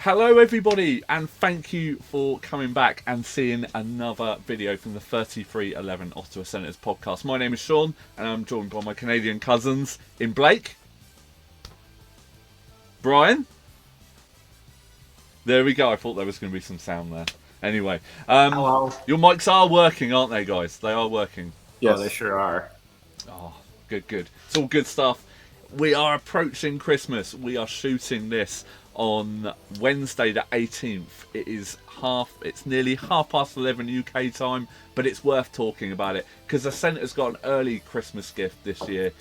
Hello everybody, and thank you for coming back and seeing another video from the 3311 Ottawa Senators podcast. My name is Sean, and I'm joined by my Canadian cousins in Blake, Brian. There we go, I thought there was going to be some sound there. Anyway, Hello. your mics are working, aren't they, guys? They are working. Yes. Oh, they sure are. Oh, good. It's all good stuff. We are approaching Christmas. We are shooting this on Wednesday the 18th. It's nearly 11:30 UK time, but it's worth talking about it because the Senators got an early Christmas gift this year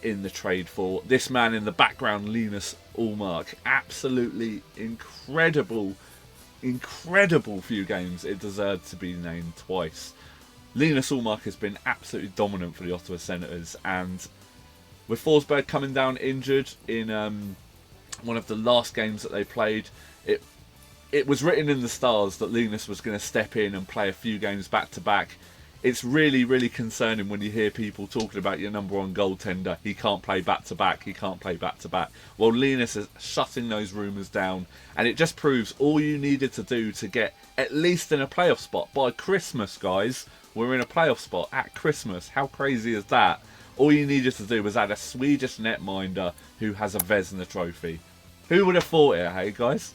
in the trade for this man in the background, Linus Ullmark. Absolutely incredible few games. It deserved to be named twice. Linus Ullmark has been absolutely dominant for the Ottawa Senators, and with Forsberg coming down injured in one of the last games that they played, it was written in the stars that Linus was going to step in and play a few games back to back. It's really concerning when you hear people talking about your number one goaltender. He can't play back to back. Well, Linus is shutting those rumours down, and it just proves all you needed to do to get at least in a playoff spot by Christmas, guys. We're in a playoff spot at Christmas. How crazy is that? All you needed to do was add a Swedish netminder who has a Vezina trophy. Who would have thought it, hey guys?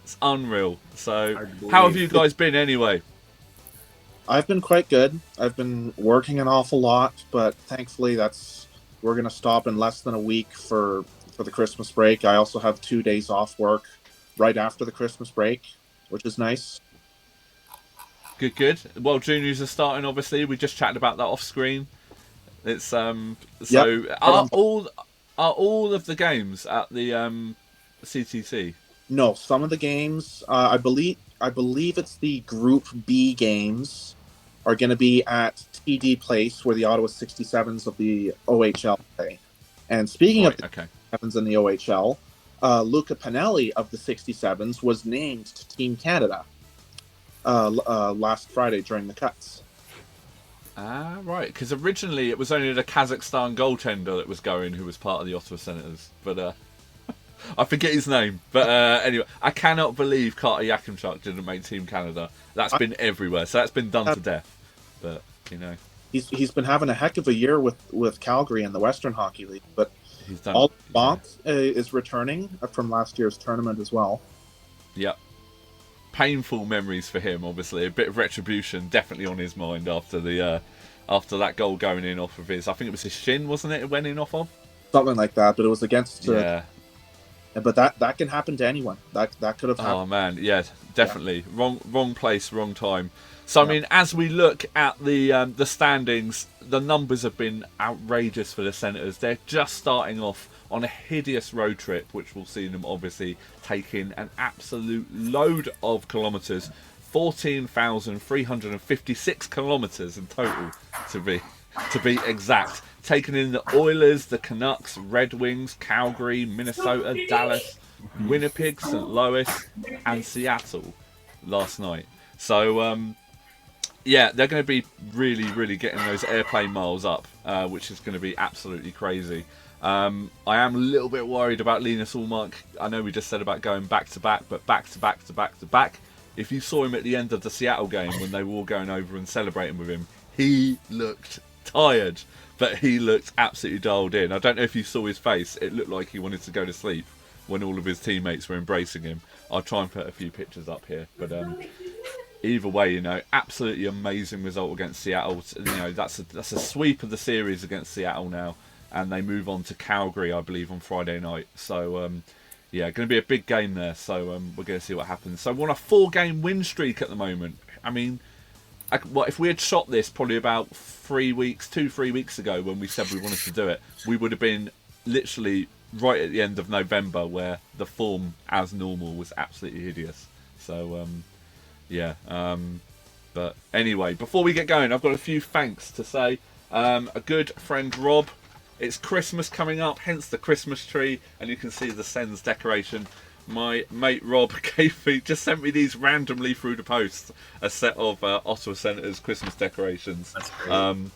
It's unreal. So, how have you guys been anyway? I've been quite good. I've been working an awful lot, but thankfully we're going to stop in less than a week for the Christmas break. I also have 2 days off work right after the Christmas break, which is nice. Good. Well, juniors are starting, obviously. We just chatted about that off screen. It's so Yep. are all of the games at the CTC? No, some of the games, I believe it's the Group B games are going to be at TD Place, where the Ottawa 67s of the OHL play. And speaking of the 67s in the OHL, Luca Pinelli of the 67s was named to Team Canada last Friday during the cuts. Ah, right. Because originally it was only the Kazakhstan goaltender that was going, who was part of the Ottawa Senators. But I forget his name. But anyway, I cannot believe Carter Yakimchuk didn't make Team Canada. That's been everywhere. So that's been done to death. But, you know. He's been having a heck of a year with Calgary in the Western Hockey League. But all Bonk is returning from last year's tournament as well. Yep. Painful memories for him, obviously. A bit of retribution definitely on his mind after after that goal going in off of his, I think it was his shin, wasn't it? It went in off of something like that, but it was against. Yeah. But that can happen to anyone. That could have happened. Oh man, yeah, definitely. Yeah. Wrong place, wrong time. So I mean, as we look at the standings, the numbers have been outrageous for the Senators. They're just starting off on a hideous road trip, which will see them obviously taking an absolute load of kilometres, 14,356 kilometres in total, to be exact. Taking in the Oilers, the Canucks, Red Wings, Calgary, Minnesota, Dallas, Winnipeg, St. Louis, and Seattle last night. So yeah, they're going to be really getting those airplane miles up, which is going to be absolutely crazy. I am a little bit worried about Linus Ullmark. I know we just said about going back to back, but back to back. If you saw him at the end of the Seattle game when they were all going over and celebrating with him, he looked tired, but he looked absolutely dialed in. I don't know if you saw his face. It looked like he wanted to go to sleep when all of his teammates were embracing him. I'll try and put a few pictures up here, but either way, you know, absolutely amazing result against Seattle. You know, that's a sweep of the series against Seattle now. And they move on to Calgary, I believe, on Friday night. So, yeah, going to be a big game there. So, we're going to see what happens. So, we're on a 4-game win streak at the moment. I mean, if we had shot this probably about 3 weeks ago when we said we wanted to do it, we would have been literally right at the end of November where the form, as normal, was absolutely hideous. So, yeah. But anyway, before we get going, I've got a few thanks to say. A good friend, Rob. It's Christmas coming up, hence the Christmas tree, and you can see the Sens decoration. My mate Rob just sent me these randomly through the post, a set of Ottawa Senators Christmas decorations. That's great.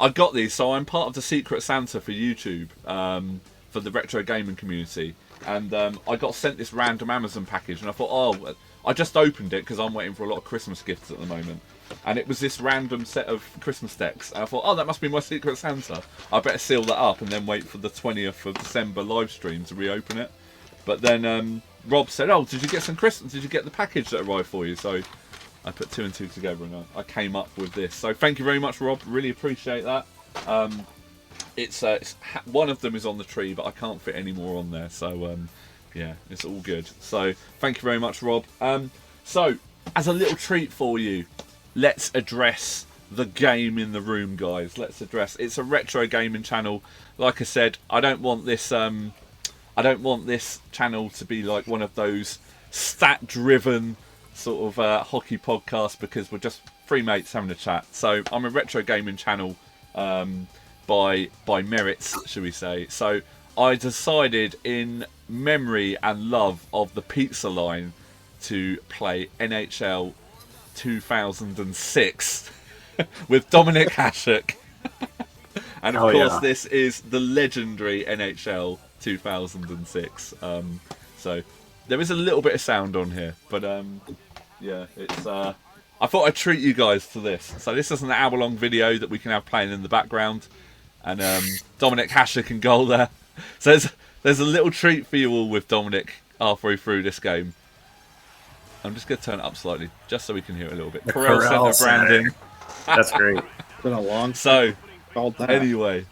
I got these, so I'm part of the Secret Santa for YouTube, for the retro gaming community. and I got sent this random Amazon package, and I thought, oh, I just opened it because I'm waiting for a lot of Christmas gifts at the moment, and it was this random set of Christmas decks, and I thought, oh, that must be my Secret Santa. I better seal that up and then wait for the 20th of December live stream to reopen it. But then Rob said, oh, did you get some Christmas? Did you get the package that arrived for you? So I put 2 and 2 together, and I came up with this. So thank you very much, Rob. Really appreciate that. It's one of them is on the tree, but I can't fit any more on there. So yeah, it's all good. So thank you very much, Rob. So as a little treat for you, let's address the game in the room, guys. Let's address. It's a retro gaming channel. Like I said, I don't want this channel to be like one of those stat-driven sort of hockey podcasts, because we're just three mates having a chat. So I'm a retro gaming channel by merits, should we say. So I decided, in memory and love of the Pizza Line, to play NHL 2006 with Dominic Hasek. And of course, this is the legendary NHL 2006. So there is a little bit of sound on here, but yeah, it's. I thought I'd treat you guys to this. So this is an hour-long video that we can have playing in the background, and Dominic Hasek in goal there. So there's a little treat for you all with Dominic halfway through this game. I'm just going to turn it up slightly, just so we can hear it a little bit. Corral Center branding. That's great. It's been a long So, called that. anyway,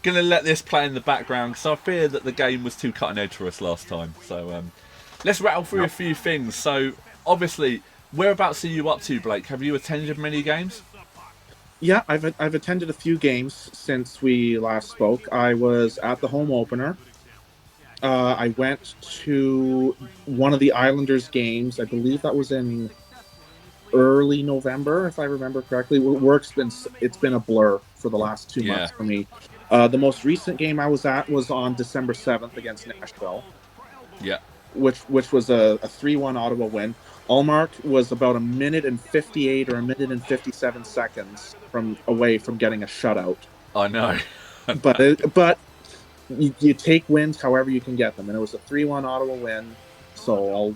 going to let this play in the background, because I fear that the game was too cutting edge for us last time. So let's rattle through a few things. So, obviously, whereabouts are you up to, Blake? Have you attended many games? Yeah, I've attended a few games since we last spoke. I was at the home opener. I went to one of the Islanders games. I believe that was in early November, if I remember correctly. It's been a blur for the last 2 months for me. The most recent game I was at was on December 7th against Nashville. Yeah. Which was a 3-1 Ottawa win. Allmark was about a minute and 58 or a minute and 57 seconds away from getting a shutout. I know. but you take wins however you can get them, and it was a 3-1 Ottawa win, so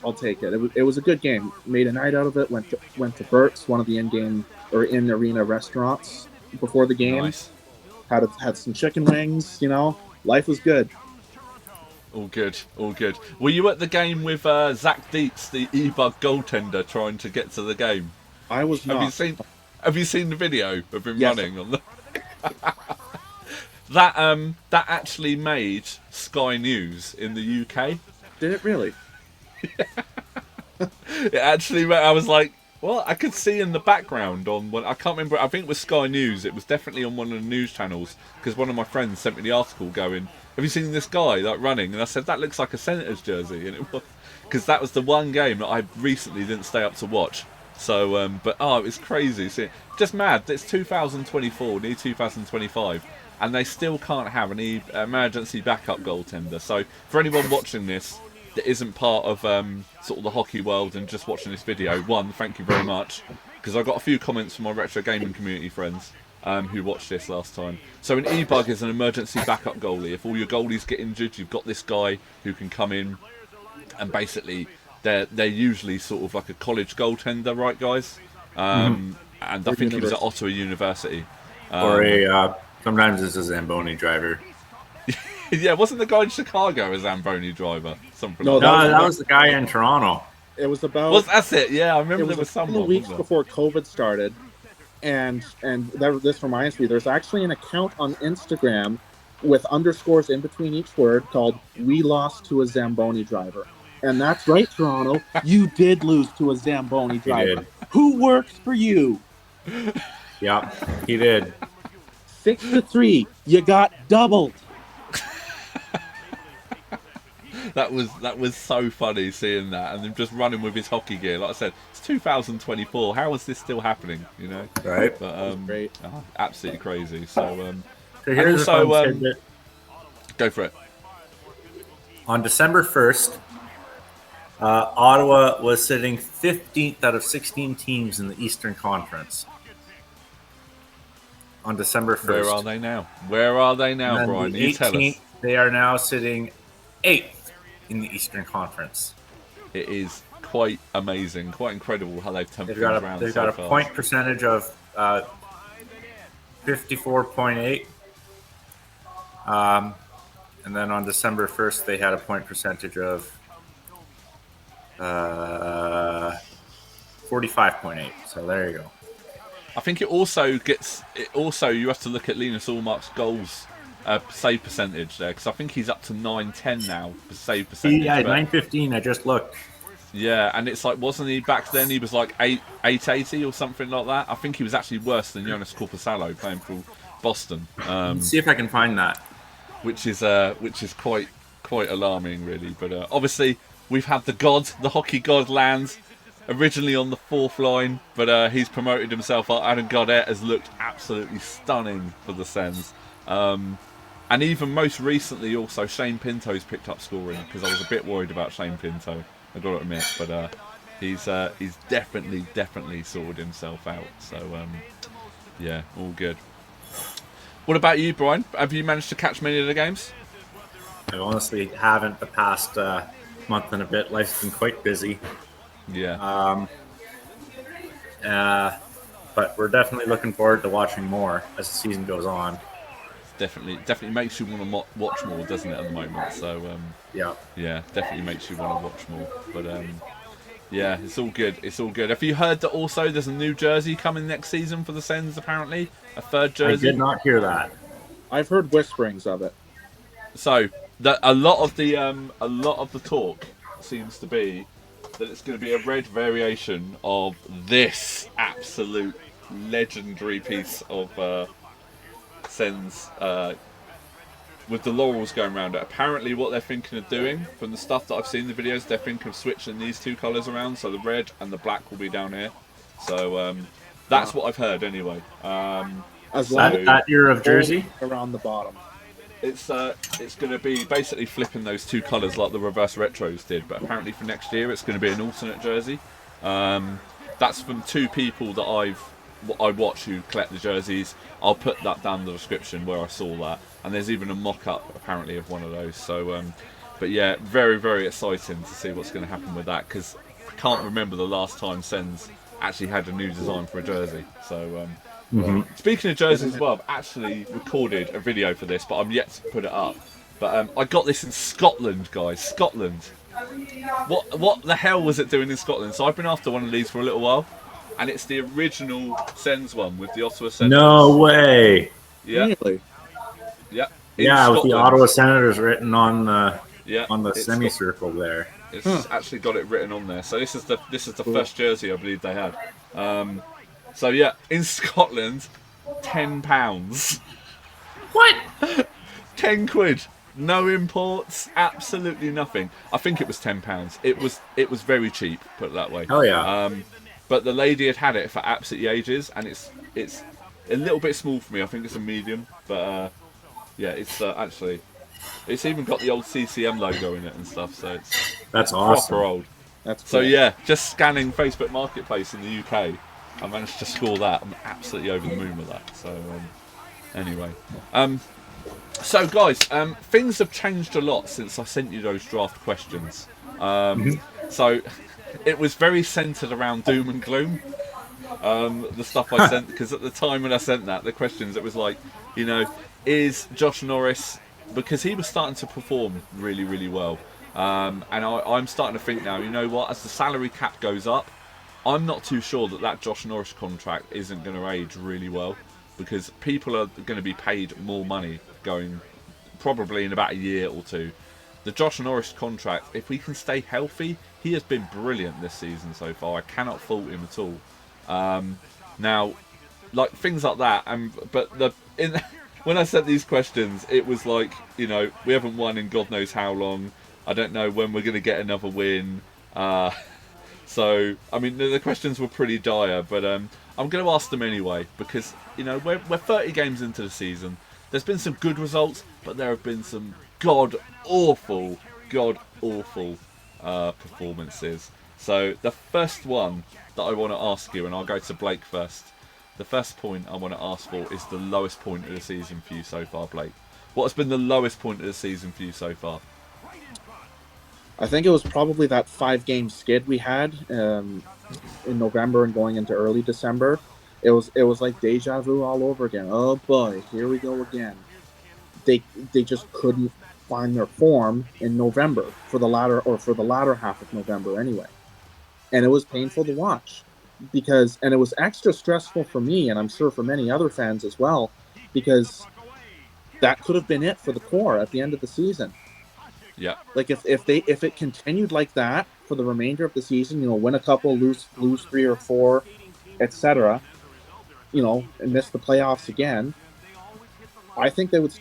I'll take it. It was a good game. Made a night out of it. Went to Bert's, one of the in-arena restaurants before the game. Nice. Had some chicken wings. Life was good. All good, all good. Were you at the game with Zach Dietz, the E-Bug goaltender, trying to get to the game? I was not. Have you seen the video of him Yes. running on the? That actually made Sky News in the UK. Did it really? It actually, I was like, well, I could see in the background on one. I can't remember. I think it was Sky News. It was definitely on one of the news channels, because one of my friends sent me the article going, "Have you seen this guy like running?" And I said, "That looks like a Senators jersey," and it was because that was the one game that I recently didn't stay up to watch. So, it was crazy. See, just mad. It's 2024, near 2025. And they still can't have any emergency backup goaltender. So for anyone watching this that isn't part of sort of the hockey world and just watching this video, one, thank you very much, because I got a few comments from my retro gaming community friends who watched this last time. So an E-Bug is an emergency backup goalie. If all your goalies get injured, you've got this guy who can come in, and basically they're usually sort of like a college goaltender, right, guys? And I think he was at Ottawa University. Or sometimes it's a Zamboni driver. Yeah, wasn't the guy in Chicago a Zamboni driver? Something No, like No, that. that was the guy in Toronto. It was about. Well, that's it. Yeah, I remember It was there was a couple someone. of weeks wasn't before COVID started, and this reminds me. There's actually an account on Instagram with underscores in between each word called "We lost to a Zamboni driver," and that's right, Toronto. You did lose to a Zamboni driver. did. Who works for you? Yeah, he did. 6-3. You got doubled. That was so funny seeing that, and him just running with his hockey gear. Like I said, it's 2024. How is this still happening? Right. But Great. absolutely crazy. So So here's also, a fun tidbit. go for it. On December 1st, Ottawa was sitting 15th out of 16 teams in the Eastern Conference. On December 1st. Where are they now? Where are they now, And Brian? the You tell us. 18th, they are now sitting 8th in the Eastern Conference. It is quite amazing, quite incredible how they've turned things around They've so got a fast. point percentage of 54.8. And then on December 1st, they had a point percentage of 45.8. So there you go. I think it also you have to look at Linus Ullmark's goals save percentage there, because I think he's up to 910 now for save percentage. Yeah, but- 915. I just looked. Yeah, and it's like, wasn't he back then? He was like 880 or something like that. I think he was actually worse than Jonas Corposalo playing for Boston. Let's see if I can find that. Which is quite alarming, really. But obviously, we've had the hockey god lands originally on the fourth line, but he's promoted himself up. Adam Gaudette has looked absolutely stunning for the Sens. And even most recently, also, Shane Pinto's picked up scoring, because I was a bit worried about Shane Pinto, I've got to admit. But he's definitely sorted himself out. So, yeah, all good. What about you, Brian? Have you managed to catch many of the games? I honestly haven't the past month and a bit. Life's been quite busy. Yeah. But we're definitely looking forward to watching more as the season goes on. Definitely makes you want to watch more, doesn't it, at the moment? So, yeah, definitely makes you want to watch more. But, yeah, it's all good. It's all good. Have you heard that also there's a new jersey coming next season for the Sens, apparently? A third jersey? I did not hear that. I've heard whisperings of it. So, a lot of the talk seems to be that it's going to be a red variation of this absolute legendary piece of Sens with the laurels going around it. Apparently what they're thinking of doing, from the stuff that I've seen in the videos, they're thinking of switching these two colours around, so the red and the black will be down here. So that's what I've heard anyway. As long as That year of jersey? around the bottom. It's going to be basically flipping those two colours like the reverse retros did, but apparently for next year it's going to be an alternate jersey. That's from two people that I watch who collect the jerseys. I'll put that down in the description where I saw that, and there's even a mock-up apparently of one of those. So, but yeah, very, very exciting to see what's going to happen with that, because I can't remember the last time Sens actually had a new design for a jersey. So, speaking of jerseys as well, I've actually recorded a video for this, but I'm yet to put it up. But I got this in Scotland, guys. Scotland. What the hell was it doing in Scotland? So I've been after one of these for a little while, and it's the original Sens one with the Ottawa Senators. No way. Yeah. Really? Yeah. Yeah, with the Scotland. Ottawa Senators written on the it's semicircle there. It's actually got it written on there. So this is the first jersey I believe they had. So yeah, in Scotland, £10. What? 10 quid. No imports, absolutely nothing. I think it was £10. It was very cheap, put it that way. Oh yeah. But the lady had it for absolutely ages, and it's a little bit small for me. I think it's a medium, but yeah, it's actually it's even got the old CCM logo in it and stuff. So That's awesome. proper old. That's So cool. yeah, just scanning Facebook Marketplace in the UK, I managed to score that. I'm absolutely over the moon with that. So anyway, so guys, things have changed a lot since I sent you those draft questions. So it was very centered around doom and gloom. The stuff I sent, because at the time when I sent that, the questions, it was like, you know, is Josh Norris, because he was starting to perform really, really well. And I'm starting to think now, you know what, as the salary cap goes up, I'm not too sure that Josh Norris contract isn't going to age really well, because people are going to be paid more money going probably in about a year or two. The Josh Norris contract, if we can stay healthy, he has been brilliant this season so far. I cannot fault him at all. Now, like things like that, but when I sent these questions, it was like, you know, we haven't won in God knows how long. I don't know when we're going to get another win. So, I mean, the questions were pretty dire, but I'm going to ask them anyway, because, you know, we're 30 games into the season. There's been some good results, but there have been some god-awful performances. So, the first one that I want to ask you, and I'll go to Blake first. The first point I want to ask for is the lowest point of the season for you so far, Blake. What has been the lowest point of the season for you so far? I think it was probably that 5-game skid we had in November and going into early December. It was like deja vu all over again. Oh boy, here we go again. They just couldn't find their form in November for the latter half of November anyway, and it was painful to watch and it was extra stressful for me, and I'm sure for many other fans as well, because that could have been it for the core at the end of the season. Yeah. Like if it continued like that for the remainder of the season, win a couple, lose 3 or 4, etc., and miss the playoffs again, I think they would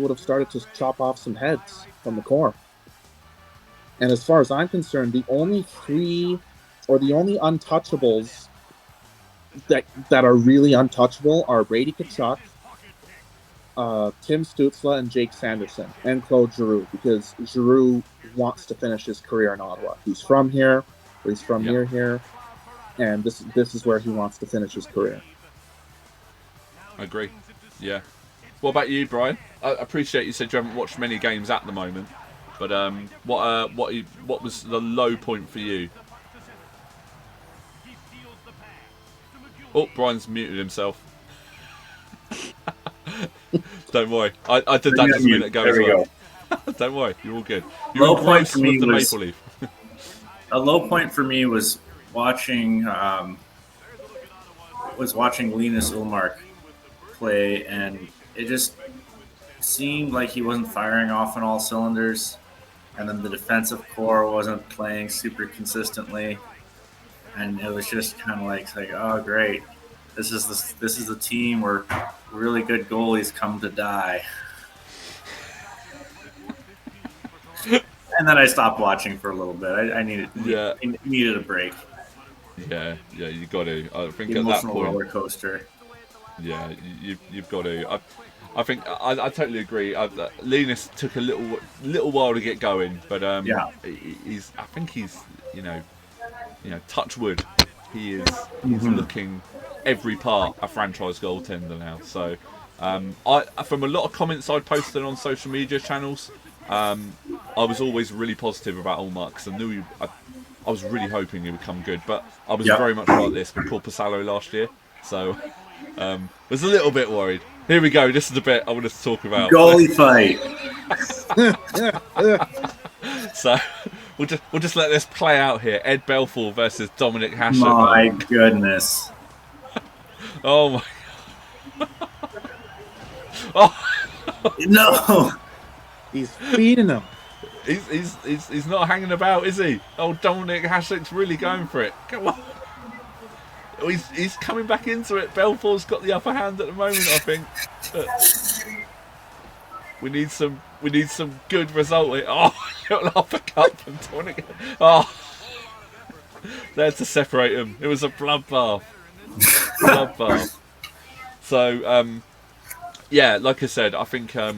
have started to chop off some heads from the core. And as far as I'm concerned, the only untouchables that are really untouchable are Brady Tkachuk, Tim Stützle, and Jake Sanderson, and Claude Giroux, because Giroux wants to finish his career in Ottawa. He's from here, or he's from near here, and this is where he wants to finish his career. I agree. Yeah. What about you, Brian? I appreciate you said you haven't watched many games at the moment, but what was the low point for you? Oh, Brian's muted himself. Don't worry, I did that just a minute ago as well. Don't worry, you're all good. You're low point for me with the was, Maple Leaf. a low point for me was watching Linus Ullmark play, and it just seemed like he wasn't firing off on all cylinders, and then the defensive core wasn't playing super consistently, and it was just kind of like oh great, this is the team where really good goalies come to die. And then I stopped watching for a little bit. I needed a break. Yeah, you got to. I think the at that point, roller coaster. Yeah, you've got to. I think I totally agree. Linus took a little while to get going, but he's. I think he's touch wood. He's looking every part a franchise goaltender now. So, from a lot of comments I posted on social media channels, I was always really positive about Ullmark because I knew I was really hoping he would come good, but I was very much like this with Corpusalo last year. So, was a little bit worried. Here we go. This is the bit I wanted to talk about. Goalie fight. So we'll just let this play out here. Ed Belfour versus Dominic Hasek. My goodness. Oh my. Oh no. He's feeding him. He's not hanging about, is he? Oh, Dominic Hasek's really going for it. Come on. He's coming back into it. Belfour's got the upper hand at the moment, I think. But we need some good result here. Oh, little uppercut from Dominic. Oh, there to separate him. It was a bloodbath. So, yeah, like I said, I think I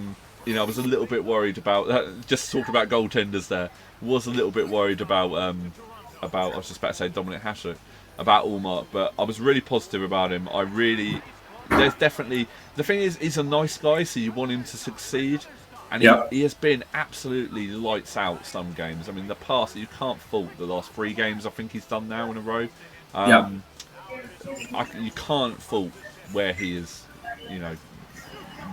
was a little bit worried about just talk about goaltenders. There was a little bit worried about I was just about to say Dominic Hasek. About Ullmark, but I was really positive about him. There's definitely, the thing is, he's a nice guy, so you want him to succeed, and he has been absolutely lights out some games. I mean, the past, you can't fault the last 3 games I think he's done now in a row. You can't fault where he is,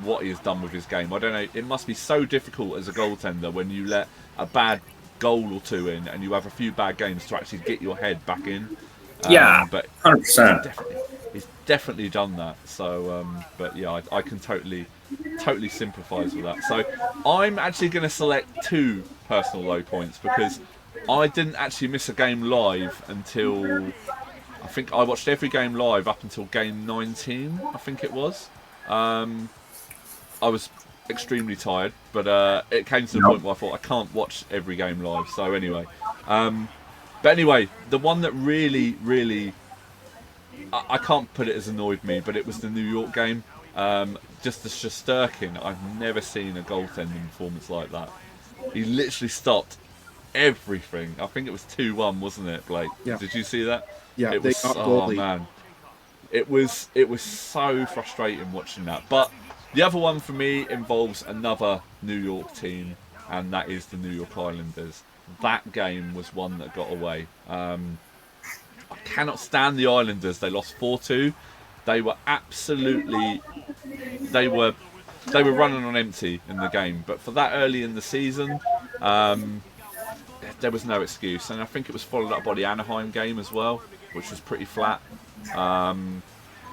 what he has done with his game. I don't know, it must be so difficult as a goaltender when you let a bad goal or 2 in and you have a few bad games to actually get your head back in. But 100%. He's definitely done that. So, but yeah, I can totally sympathise with that. So, I'm actually going to select 2 personal low points because I didn't actually miss a game live until I think I watched every game live up until game 19. I think it was. I was extremely tired, but it came to the point where I thought I can't watch every game live. So anyway. But anyway, the one that really, I can't put it as annoyed me, but it was the New York game. Just the Shesterkin, I've never seen a goaltending performance like that. He literally stopped everything. I think it was 2-1, wasn't it, Blake? Yeah. Did you see that? Yeah, it they was, got oh man, it was so frustrating watching that. But the other one for me involves another New York team, and that is the New York Islanders. that game was one that got away. I cannot stand the Islanders. They lost 4-2. They were absolutely, they were running on empty in the game. But for that early in the season, there was no excuse. And I think it was followed up by the Anaheim game as well, which was pretty flat.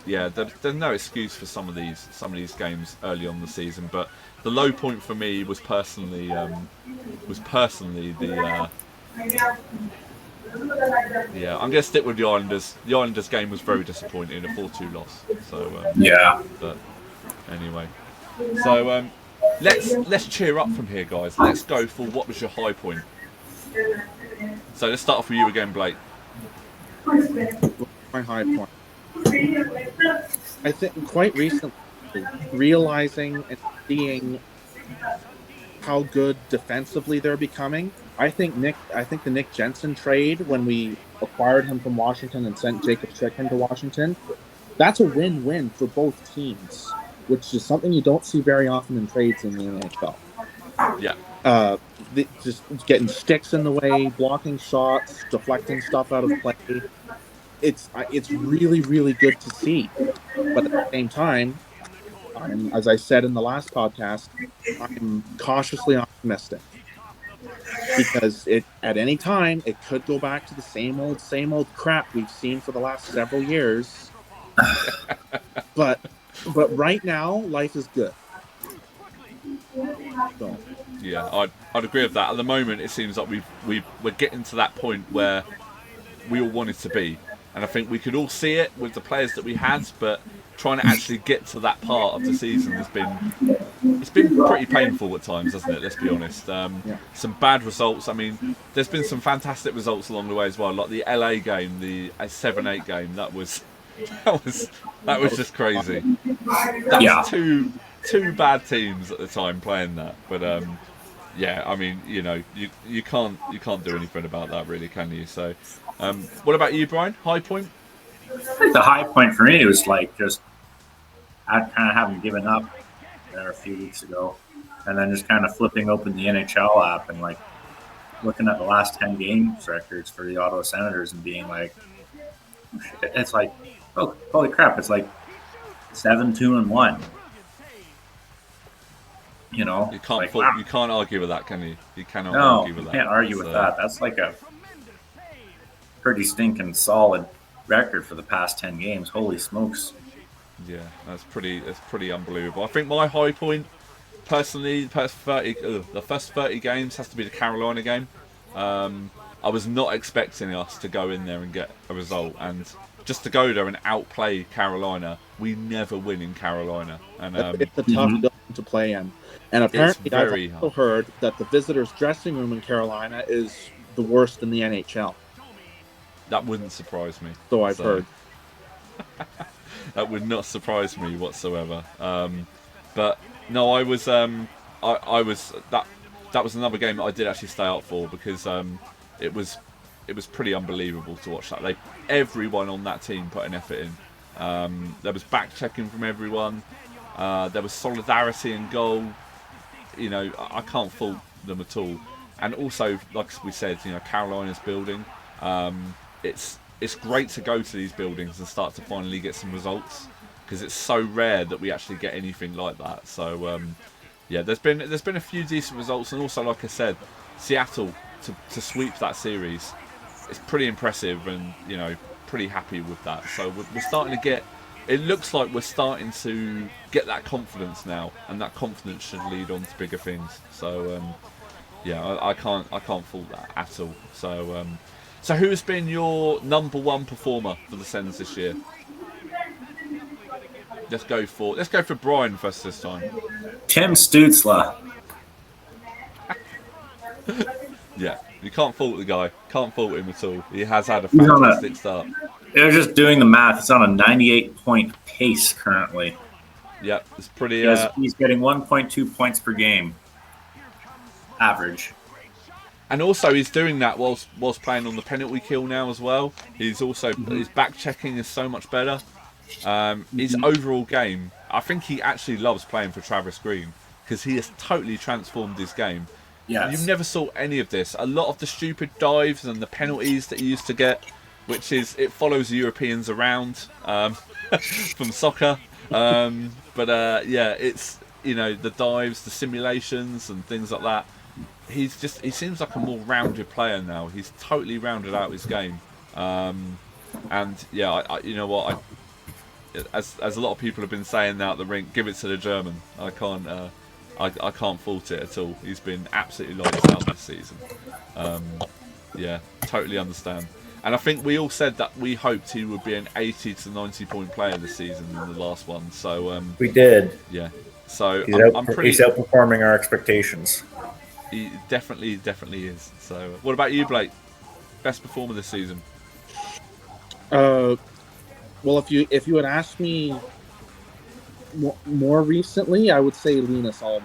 Yeah, there's no excuse for some of these games early on in the season. But the low point for me was personally the. Yeah, I'm gonna stick with the Islanders. The Islanders game was very disappointing, a 4-2 loss. So yeah. But anyway, so let's cheer up from here, guys. Let's go for what was your high point. So let's start off with you again, Blake. My high point. I think quite recently, realizing and seeing how good defensively they're becoming. I think the Nick Jensen trade, when we acquired him from Washington and sent Jacob Strickland to Washington, that's a win-win for both teams, which is something you don't see very often in trades in the NHL. Yeah. Just getting sticks in the way, blocking shots, deflecting stuff out of play. It's really, really good to see. But at the same time, as I said in the last podcast, I'm cautiously optimistic. Because at any time, it could go back to the same old crap we've seen for the last several years. But right now, life is good. So. Yeah, I'd agree with that. At the moment, it seems like we're getting to that point where we all wanted to be, and I think we could all see it with the players that we had. But trying to actually get to that part of the season has been pretty painful at times, hasn't it? Let's be honest. Some bad results. I mean, there's been some fantastic results along the way as well, like the LA game, the 7-8 game. That was just crazy. That was two bad teams at the time playing that. But yeah, I mean, you know, you can't do anything about that, really, can you? So, what about you, Brian? High point? I think the high point for me was like just I kind of haven't given up there a few weeks ago, and then just kind of flipping open the NHL app and like looking at the last 10 games records for the Ottawa Senators and being like, it's like, oh, holy crap, it's like 7-2-1. You know, you can't like, you can't argue with that, can you? You cannot argue with that. You can't argue with that. That's like a pretty stinking solid record for the past 10 games. Holy smokes. Yeah, that's pretty unbelievable. I think my high point, personally, the first 30 games has to be the Carolina game. I was not expecting us to go in there and get a result, and just to go there and outplay Carolina. We never win in Carolina, and it's a tough building to play in. And apparently, I've also heard that the visitors' dressing room in Carolina is the worst in the NHL. That wouldn't surprise me. So I've heard. That would not surprise me whatsoever. But no, I was that was another game that I did actually stay up for, because it was pretty unbelievable to watch that. Everyone on that team put an effort in. There was back checking from everyone. There was solidarity in goal. You know, I can't fault them at all. And also, like we said, you know, Carolina's building. It's great to go to these buildings and start to finally get some results, because it's so rare that we actually get anything like that. So yeah, there's been a few decent results, and also, like I said, Seattle to sweep that series, it's pretty impressive, and you know, pretty happy with that. So we're starting to get. It looks like we're starting to get that confidence now, and that confidence should lead on to bigger things. So yeah, I can't fault that at all. So who's been your number one performer for the Sens this year? Let's go for Brian first this time. Tim Stützle. Yeah, you can't fault the guy. Can't fault him at all. He has had a fantastic start. They're just doing the math. It's on a 98-point pace currently. Yep, it's pretty. He's getting 1.2 points per game, average. And also, he's doing that whilst playing on the penalty kill now as well. He's also his back checking is so much better. His overall game, I think he actually loves playing for Travis Green, because he has totally transformed his game. Yes. You never saw any of this. A lot of the stupid dives and the penalties that you used to get, which is it follows the Europeans around from soccer. Yeah, it's the dives, the simulations, and things like that. He seems like a more rounded player now. He's totally rounded out his game. And yeah, you know what? As a lot of people have been saying now at the rink, give it to the German. I can't fault it at all. He's been absolutely lights out this season. Yeah, totally understand. And I think we all said that we hoped he would be an 80 to 90 point player this season in the last one. So we did. yeah. So He's outperforming our expectations. He definitely is. So what about you, Blake? Best performer this season? Well, if you had asked me more recently, I would say Linus Ullmark,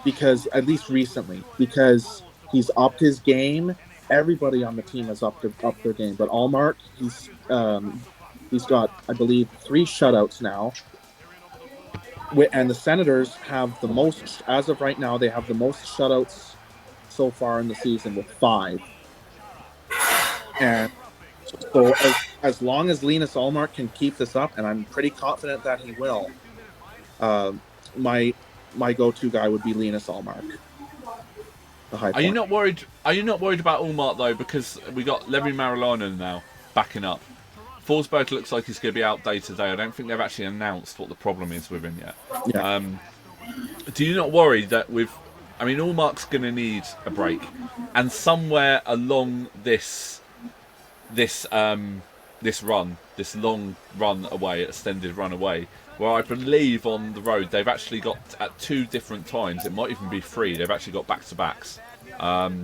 because at least recently, because he's upped his game. Everybody on the team has upped their game, but Ullmark, he's got, I believe, 3 shutouts now. And the Senators have the most, as of right now, they have the most shutouts so far in the season with 5. And so as long as Linus Ullmark can keep this up, and I'm pretty confident that he will, my go-to guy would be Linus Ullmark. Are you not worried? Are you not worried about Ullmark though? Because we got Levi Marilano now backing up. Forsberg looks like he's going to be out day to day. I don't think they've actually announced what the problem is with him yet. Yeah. Do you not worry that Ullmark's going to need a break, and somewhere along this run, this long run away, extended run away, where I believe on the road they've actually got at 2 different times, it might even be 3, they've actually got back-to-backs. But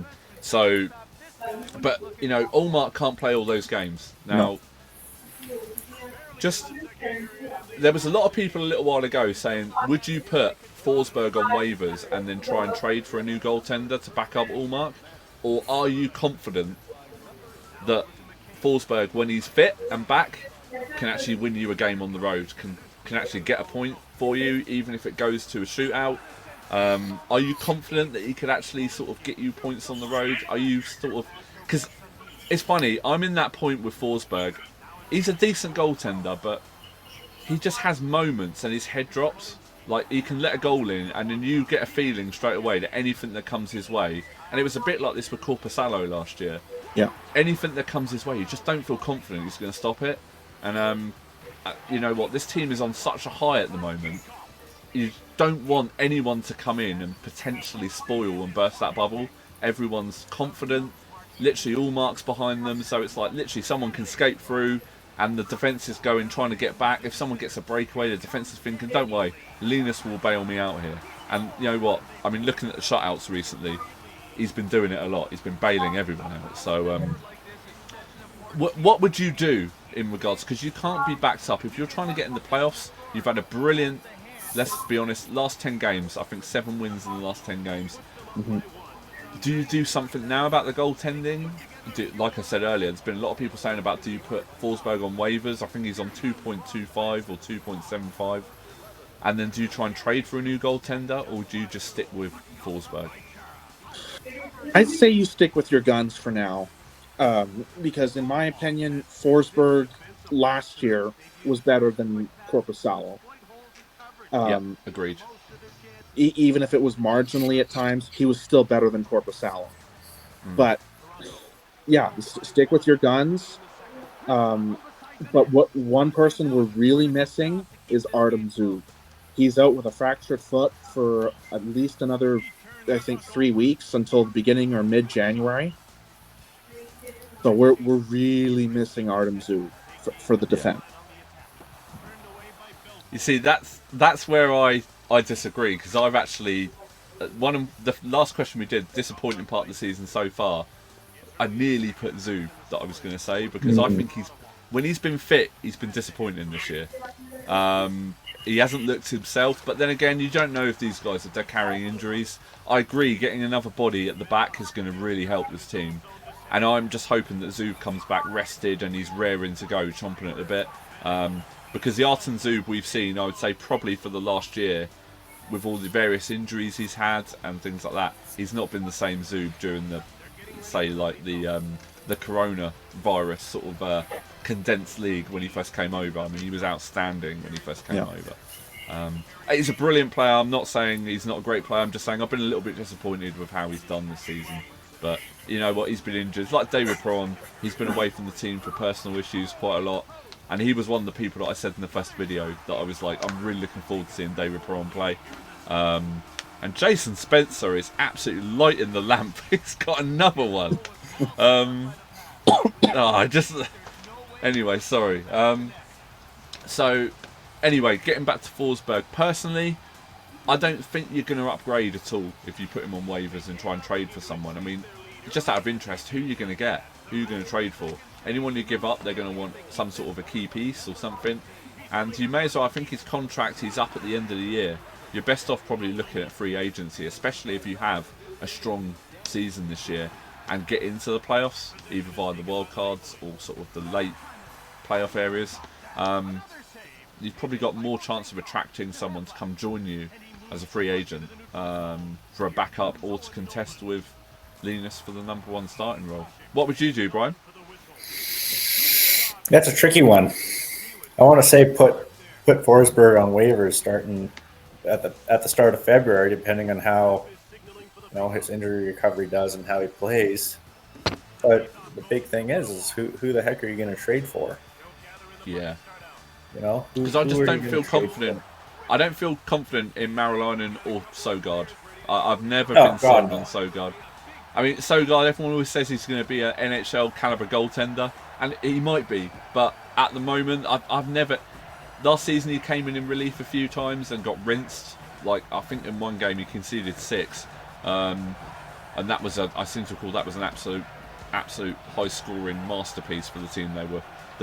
Ullmark can't play all those games. Now, there was a lot of people a little while ago saying, would you put Forsberg on waivers and then try and trade for a new goaltender to back up Ullmark? Or are you confident that Forsberg, when he's fit and back, can actually win you a game on the road, can actually get a point for you, even if it goes to a shootout? Are you confident that he could actually sort of get you points on the road? Are you because it's funny, I'm in that point with Forsberg. He's a decent goaltender, but he just has moments and his head drops. Like, he can let a goal in and then you get a feeling straight away that anything that comes his way, and it was a bit like this with Korpisalo last year. Yeah. Anything that comes his way, you just don't feel confident he's going to stop it. And you know what? This team is on such a high at the moment. You don't want anyone to come in and potentially spoil and burst that bubble. Everyone's confident. Literally, all marks behind them. So it's like literally someone can skate through, and the defence is going trying to get back. If someone gets a breakaway, the defence is thinking, "Don't worry, Linus will bail me out here." And you know what? I mean, looking at the shutouts recently, he's been doing it a lot. He's been bailing everyone out. So, what would you do in regards? Because you can't be backed up if you're trying to get in the playoffs. You've had a brilliant, let's be honest, last 10 games. I think 7 wins in the last 10 games. Mm-hmm. Do you do something now about the goaltending? Like I said earlier, there's been a lot of people saying about, do you put Forsberg on waivers? I think he's on 2.25 or 2.75. And then do you try and trade for a new goaltender, or do you just stick with Forsberg? I'd say you stick with your guns for now. Because in my opinion, Forsberg last year was better than Korpisalo. Yeah, agreed. Even if it was marginally at times, he was still better than Korpisalo. But yeah, stick with your guns. But what one person we're really missing is Artem Zub. He's out with a fractured foot for at least another, I think, 3 weeks until the beginning or mid-January. So we're really missing Artem Zub for the defense. You see, that's where I disagree, because I've actually, one of the last question we did, disappointing part of the season so far, I nearly put Zub that I was going to say, because I think when he's been fit, he's been disappointing this year. He hasn't looked himself, but then again, you don't know if they're carrying injuries. I agree, getting another body at the back is going to really help this team. And I'm just hoping that Zub comes back rested and he's raring to go, chomping at the bit. Because the Artem Zub we've seen, I would say probably for the last year, with all the various injuries he's had and things like that, he's not been the same Zub during the, say, like the coronavirus sort of condensed league when he first came over. I mean, he was outstanding when he first came over. He's a brilliant player. I'm not saying he's not a great player. I'm just saying I've been a little bit disappointed with how he's done this season. But you know what, he's been injured. Like David Perron, he's been away from the team for personal issues quite a lot. And he was one of the people that I said in the first video that I was like, I'm really looking forward to seeing David Perron play. And Jason Spencer is absolutely lighting the lamp. He's got another one. Anyway, sorry. So, anyway, getting back to Forsberg. Personally, I don't think you're going to upgrade at all if you put him on waivers and try and trade for someone. I mean, just out of interest, who are you going to get? Who are you going to trade for? Anyone you give up, they're going to want some sort of a key piece or something. And you may as well, I think his contract, he's up at the end of the year. You're best off probably looking at free agency, especially if you have a strong season this year and get into the playoffs, either via the wild cards or sort of the late playoff areas. You've probably got more chance of attracting someone to come join you as a free agent for a backup or to contest with Linus for the number one starting role. What would you do, Brian? That's a tricky one. I want to say put Forsberg on waivers starting at the start of February, depending on how his injury recovery does and how he plays. But the big thing is who the heck are you going to trade for? Yeah. Because I just don't feel confident. I don't feel confident in Marilainen or Sogard. I've never been sold on Sogard. I mean, Sogard, everyone always says he's going to be an NHL caliber goaltender, and he might be. But at the moment, I've never. Last season, he came in relief a few times and got rinsed. Like, I think in one game he conceded 6, and that was I seem to recall that was an absolute high-scoring masterpiece for the team that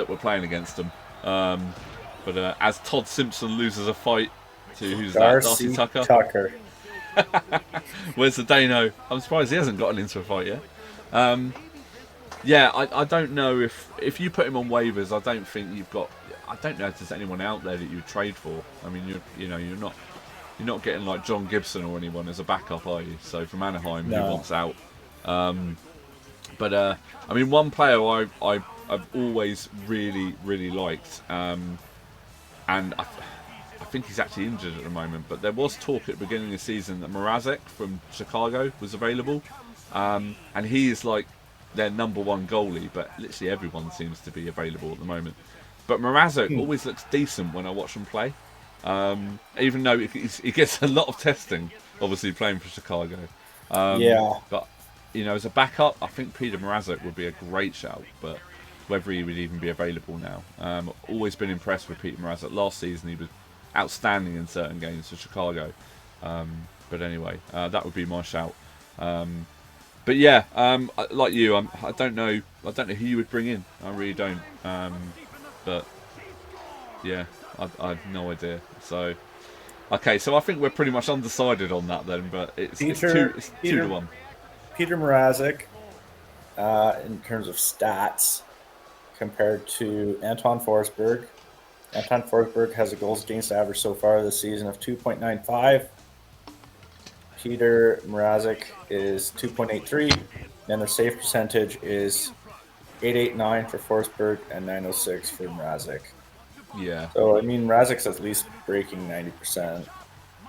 were playing against them. But as Todd Simpson loses a fight to who's Darcy Tucker. Where's the Dano? I'm surprised he hasn't gotten into a fight yet. I don't know if you put him on waivers. I don't think you've got. I don't know if there's anyone out there that you would trade for. I mean, you're not getting like John Gibson or anyone as a backup, are you? So from Anaheim, who wants out. But I mean, one player I've always really liked, and I think he's actually injured at the moment, but there was talk at the beginning of the season that Mrazek from Chicago was available, and he is like their number one goalie, but literally everyone seems to be available at the moment. But Mrazek always looks decent when I watch him play, even though he gets a lot of testing, obviously playing for Chicago. But as a backup, I think Peter Mrazek would be a great shout, but whether he would even be available now. Always been impressed with Peter Mrazek. Last season he was outstanding in certain games for Chicago. But anyway, that would be my shout. But yeah, like you, I don't know who you would bring in. I really don't. But yeah, I have no idea. So okay, so I think we're pretty much undecided on that then. But it's 2-1. Peter Mrazek, in terms of stats, compared to Anton Forsberg. Anton Forsberg has a goals against average so far this season of 2.95. Peter Mrazek is 2.83, and the save percentage is 889 for Forsberg and 906 for Mrazek. Yeah. So I mean, Mrazek's at least breaking 90%.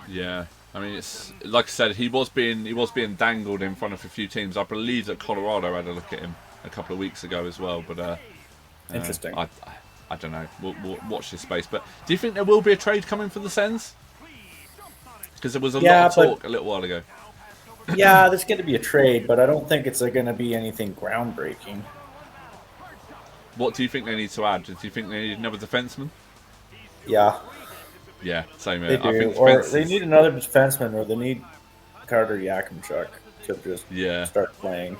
Yeah. I mean, it's like I said, he was being dangled in front of a few teams. I believe that Colorado had a look at him a couple of weeks ago as well. But interesting. I don't know. We'll watch this space. But do you think there will be a trade coming for the Sens? Because there was a lot of talk a little while ago. Yeah, there's going to be a trade, but I don't think it's going to be anything groundbreaking. What do you think they need to add? Do you think they need another defenseman? Yeah. Yeah, same here. They do. I think or they need another defenseman, or they need Carter Yakimchuk to just start playing.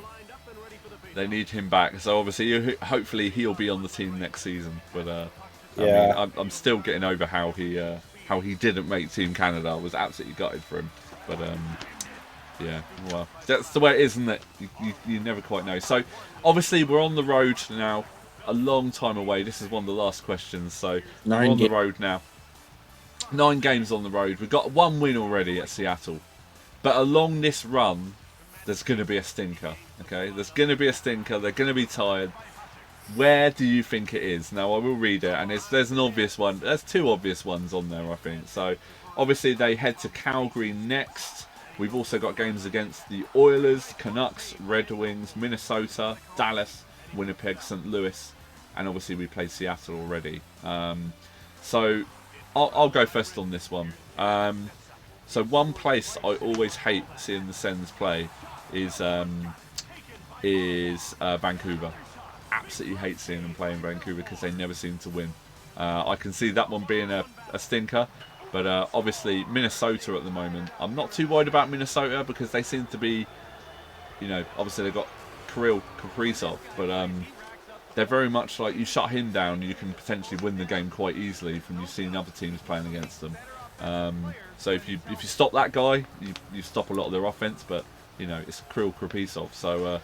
They need him back. So obviously, hopefully he'll be on the team next season. But I mean, I'm still getting over how he didn't make Team Canada. I was absolutely gutted for him. But yeah, well, that's the way it is, isn't it? You never quite know. So obviously we're on the road now, a long time away. This is one of the last questions. So we're on the road now. 9 games on the road. We've got 1 win already at Seattle. But along this run, there's going to be a stinker. Okay, there's going to be a stinker. They're going to be tired. Where do you think it is? Now I will read it, and there's an obvious one. There's 2 obvious ones on there, I think. So obviously they head to Calgary next. We've also got games against the Oilers, Canucks, Red Wings, Minnesota, Dallas, Winnipeg, St. Louis, and obviously we played Seattle already. So I'll go first on this one. So one place I always hate seeing the Sens play is Vancouver. Absolutely hate seeing them play in Vancouver because they never seem to win. I can see that one being a stinker, but obviously Minnesota at the moment. I'm not too worried about Minnesota because they seem to be, obviously they've got Kirill Kaprizov, but they're very much like you shut him down, you can potentially win the game quite easily from you've seen other teams playing against them. So if you stop that guy, you stop a lot of their offense, but it's Kirill Kaprizov, so.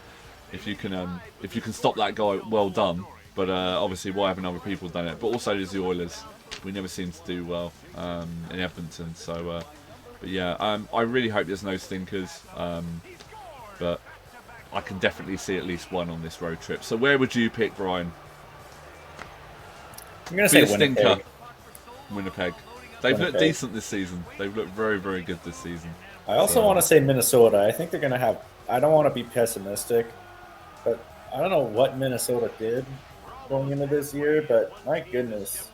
If you can stop that guy, well done. But obviously, why haven't other people done it? But also, there's the Oilers. We never seem to do well in Edmonton. So, but yeah, I really hope there's no stinkers. But I can definitely see at least one on this road trip. So, where would you pick, Brian? I'm gonna say Winnipeg. Stinker. Winnipeg. They've looked decent this season. They've looked very, very good this season. I also want to say Minnesota. I think they're gonna have. I don't want to be pessimistic. But I don't know what Minnesota did going into this year, but my goodness,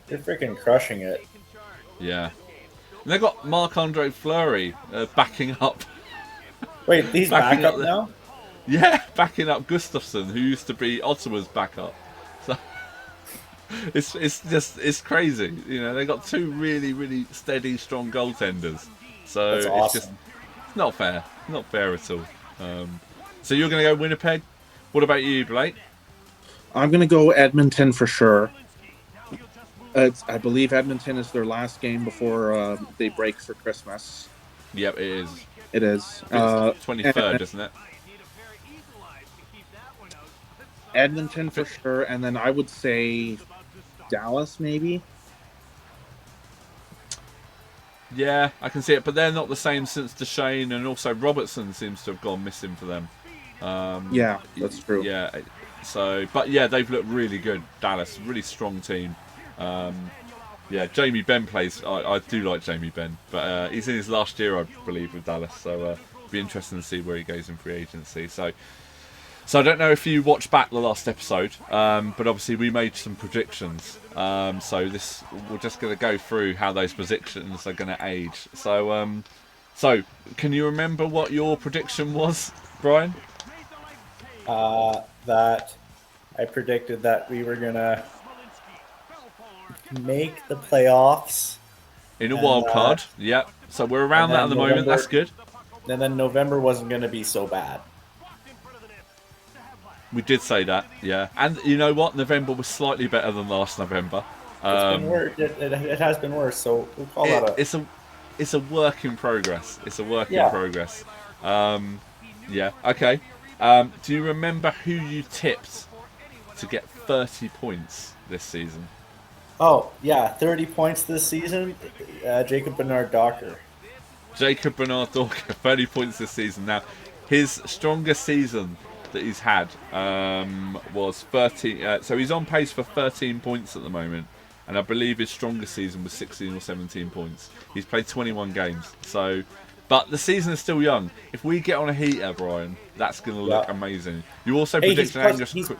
they're freaking crushing it. Yeah. And they've got Marc-Andre Fleury backing up. Wait, he's back up now? Yeah, backing up Gustafsson, who used to be Ottawa's backup. So it's crazy. They've got 2 really, really steady, strong goaltenders. So that's awesome. It's just not fair. Not fair at all. So you're going to go Winnipeg. What about you, Blake? I'm going to go Edmonton for sure. I believe Edmonton is their last game before they break for Christmas. Yep, it is. It is. 23rd, isn't it? Edmonton for sure, and then I would say Dallas maybe. Yeah, I can see it, but they're not the same since Duchesne, and also Robertson seems to have gone missing for them. Yeah, that's true. Yeah, so but yeah, they've looked really good. Dallas, really strong team. Yeah, Jamie Benn plays. I do like Jamie Benn, but he's in his last year, I believe, with Dallas. So it'll be interesting to see where he goes in free agency. So I don't know if you watched back the last episode, but obviously we made some predictions. So we're just going to go through how those predictions are going to age. So can you remember what your prediction was, Brian? That I predicted that we were gonna make the playoffs In a wild card, yep. So we're around that at the moment. That's good. And then November wasn't going to be so bad. We did say that, yeah. And you know what? November was slightly better than last November. It's been worse. It has been worse. So we'll call that it's a work in progress. It's a work in progress. Yeah. Okay. Do you remember who you tipped to get 30 points this season? Oh, yeah, 30 points this season. Jacob Bernard-Docker. Jacob Bernard-Docker, 30 points this season. Now, his strongest season that he's had was 13. So he's on pace for 13 points at the moment. And I believe his strongest season was 16 or 17 points. He's played 21 games. But the season is still young. If we get on a heater, Brian, that's going to look amazing. You also predicted Angus Quick.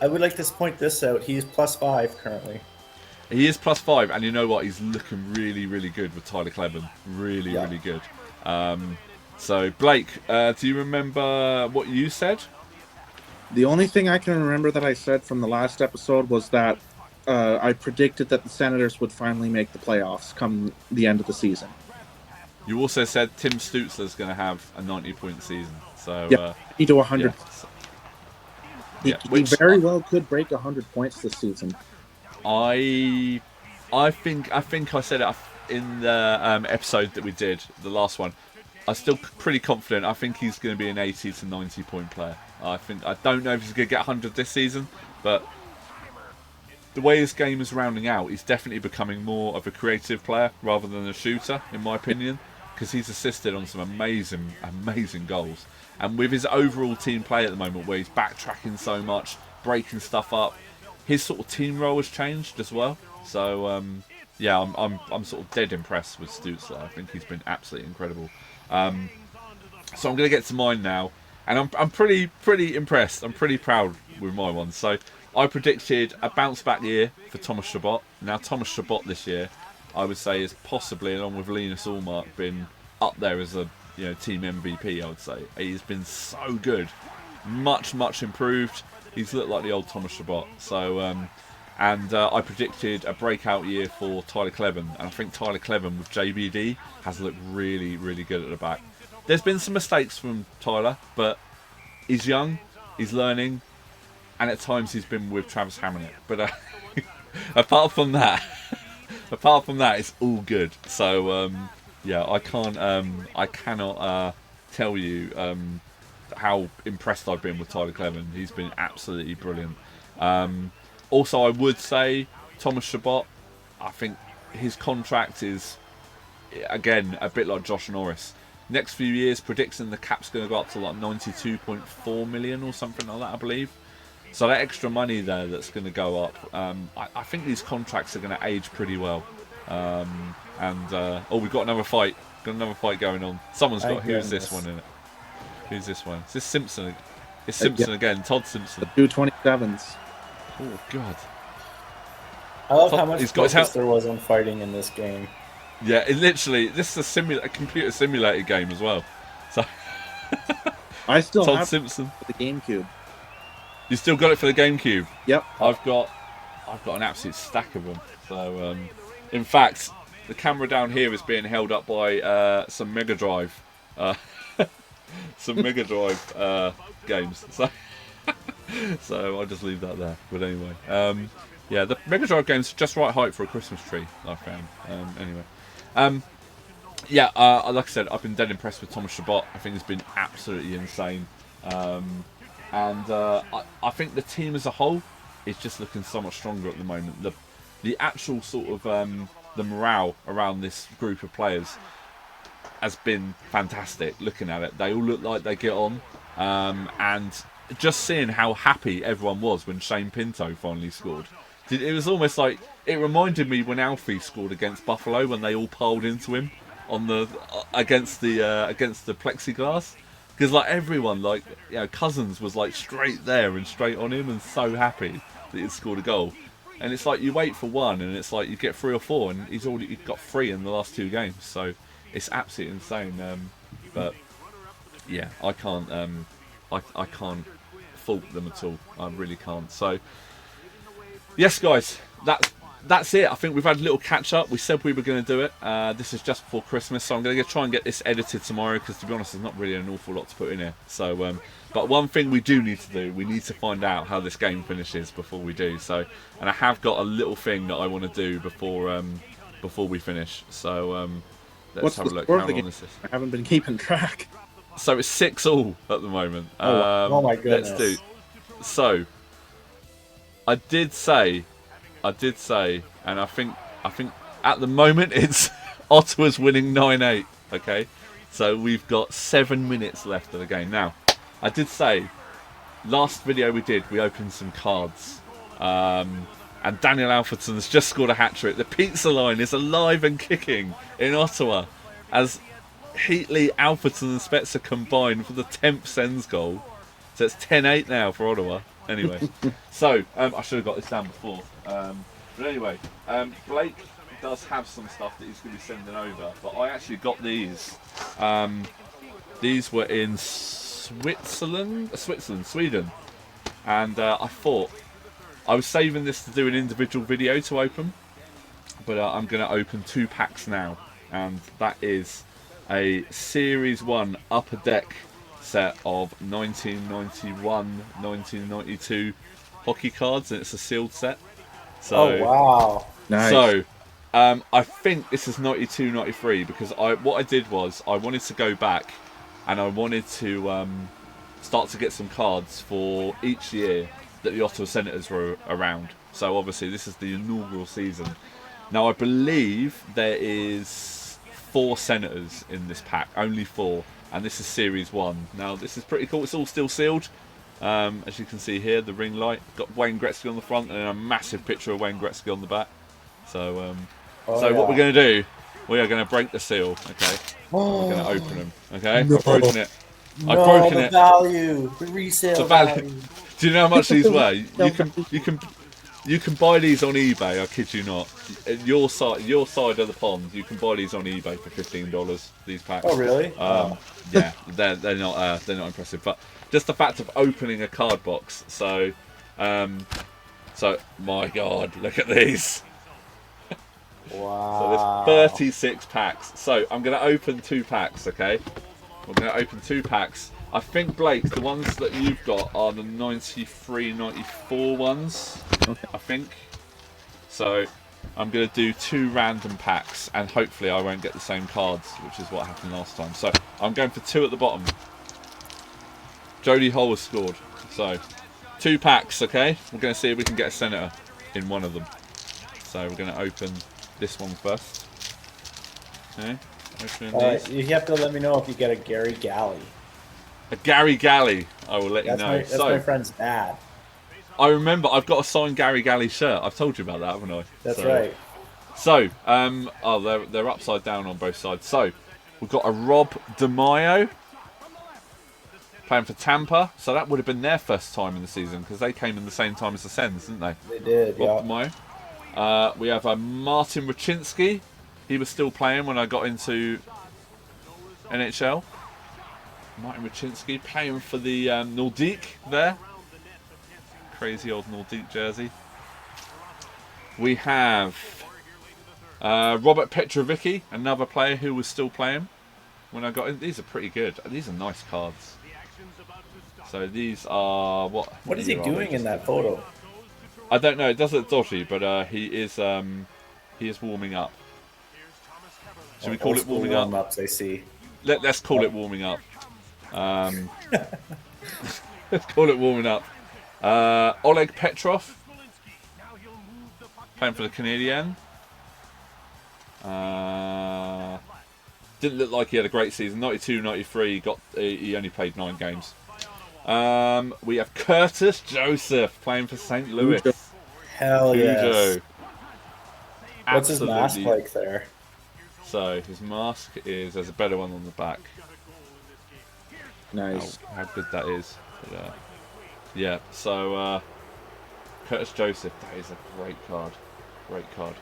I would like to point this out. He's +5 currently. He is +5, and you know what? He's looking really, really good with Tyler Clevin. Really, really good. So, Blake, do you remember what you said? The only thing I can remember that I said from the last episode was that I predicted that the Senators would finally make the playoffs come the end of the season. You also said Tim Stutzler's going to have a 90-point season. So, 80 to 100. Yeah. He very well could break 100 points this season. I think I said it in the episode that we did, the last one. I'm still pretty confident. I think he's going to be an 80 to 90 point player. I don't know if he's going to get 100 this season, but the way his game is rounding out, he's definitely becoming more of a creative player rather than a shooter, in my opinion, because he's assisted on some amazing goals. And with his overall team play at the moment, where he's backtracking so much, breaking stuff up, his sort of team role has changed as well. So yeah, I'm sort of dead impressed with Stutzler. I think he's been absolutely incredible. So I'm going to get to mine now, and I'm pretty impressed. I'm pretty proud with my one. So I predicted a bounce back year for Thomas Chabot. Now Thomas Chabot this year, I would say, is possibly, along with Linus Ullmark, been up there as a team MVP. I would say he's been so good, much improved. He's looked like the old Thomas Chabot. So I predicted a breakout year for Tyler Cleven, and I think Tyler Cleven with JBD has looked really good at the back. There's been some mistakes from Tyler, but he's young, he's learning, and at times he's been with Travis Hammond. But apart from that, it's all good. So yeah, I cannot tell you how impressed I've been with Tyler Cleven. He's been absolutely brilliant. Also, I would say Thomas Chabot, I think his contract is, again, a bit like Josh Norris. Next few years, predicting the cap's going to go up to like 92.4 million or something like that, I believe. So that extra money there that's going to go up, I think these contracts are going to age pretty well. Oh, we've got another fight. Got another fight going on. Someone's got. Who's this one in it? Who's this one? Is this Simpson? It's Simpson again. Todd Simpson. 227s. Oh God. I love Todd, how much focus there was on fighting in this game. Yeah, it literally. This is a computer simulated game as well. So I still Todd have Simpson. the GameCube. You still got it for the GameCube? Yep. I've got an absolute stack of them. So in fact, the camera down here is being held up by some Mega Drive. Some Mega Drive games. So I'll just leave that there. But anyway, yeah, the Mega Drive game's just right height for a Christmas tree, I found. Anyway, yeah, like I said, I've been dead impressed with Thomas Chabot. I think it's been absolutely insane. And I think the team as a whole is just looking so much stronger at the moment. The actual sort of the morale around this group of players has been fantastic. Looking at it, they all look like they get on, and just seeing how happy everyone was when Shane Pinto finally scored. It was almost like, it reminded me when Alfie scored against Buffalo, when they all piled into him on the against the plexiglass, because like everyone, like Cousins was like straight there and straight on him and so happy that he'd scored a goal. And it's like you wait for one and it's like you get 3 or 4, and he's got 3 in the last 2 games. So it's absolutely insane. But yeah, I can't fault them at all. I really can't. So yes, guys, that's it. I think we've had a little catch up. We said we were going to do it. This is just before Christmas, so I'm going to try and get this edited tomorrow, because to be honest, there's not really an awful lot to put in here. So but one thing we do need to do, we need to find out how this game finishes before we do. So, and I have got a little thing that I want to do before we finish. So let's have a look. How long is this? I haven't been keeping track. So it's 6-6 at the moment. Oh my goodness. Let's do. So I did say, and I think at the moment it's Ottawa's winning 9-8. Okay, so we've got 7 minutes left of the game. Now, I did say, last video we did, we opened some cards, and Daniel Alfredson's just scored a hat-trick. The Pizza Line is alive and kicking in Ottawa as Heatley, Alfredson and Spezza combined for the 10th Sens goal. So it's 10-8 now for Ottawa. Anyway, so I should have got this down before. But anyway, Blake does have some stuff that he's going to be sending over. But I actually got these. These were in Sweden. And I thought I was saving this to do an individual video to open. But I'm going to open 2 packs now. And that is a Series 1 Upper Deck set of 1991-1992 hockey cards, and it's a sealed set. So, oh wow, nice. So I think this is 92-93, because what I did was I wanted to go back and I wanted to start to get some cards for each year that the Ottawa Senators were around. So obviously this is the inaugural season. Now I believe there is 4 senators in this pack, only 4, and this is Series 1. Now this is pretty cool. It's all still sealed. As you can see here, the ring light. Got Wayne Gretzky on the front and a massive picture of Wayne Gretzky on the back. So, what we're going to do, we are going to break the seal, okay? We're going to open them, okay? No. I've broken it. I've No, broken the it. value, the resale The value. value. Do you know how much these were? You can buy these on eBay. I kid you not. Your side of the pond, you can buy these on eBay for $15. These packs. Oh really? Yeah, they're not impressive, but just the fact of opening a card box. So my God, look at these. Wow. So there's 36 packs. So I'm going to open 2 packs, okay? We're going to open 2 packs. I think, Blake, the ones that you've got are the 93, 94 ones, I think. So I'm going to do 2 random packs, and hopefully I won't get the same cards, which is what happened last time. So I'm going for 2 at the bottom. Jody Hull has scored. So 2 packs, okay? We're going to see if we can get a senator in one of them. So we're going to open this one first. Okay, opening these. You have to let me know if you get a Gary Galley. A Gary Galley, I will let you know. That's my friend's dad. I remember I've got a signed Gary Galley shirt. I've told you about that, haven't I? That's right. So, they're upside down on both sides. So, we've got a Rob DeMaio playing for Tampa. So that would have been their first time in the season because they came in the same time as the Sens, didn't they? They did, Rob DeMaio. We have a Martin Raczynski. He was still playing when I got into NHL. Martin Raczynski playing for the Nordique there. Crazy old Nordique jersey. We have Robert Petrovicki, another player who was still playing when I got in. These are pretty good. These are nice cards. So these are what? What is he doing in that photo? I don't know. It does look dodgy, but he is warming up. Should we call it warming up? Warm-ups, I see. Let's call it warming up. Let's call it warming up. Oleg Petrov playing for the Canadiens. Didn't look like he had a great season. 92, 93. He only played 9 games. We have Curtis Joseph playing for St. Louis. Hell yes. What's his Absolutely. mask like there? So his mask is, there's a better one on the back. Nice. How good that is. But, yeah, so Curtis Joseph, that is a great card. Great card.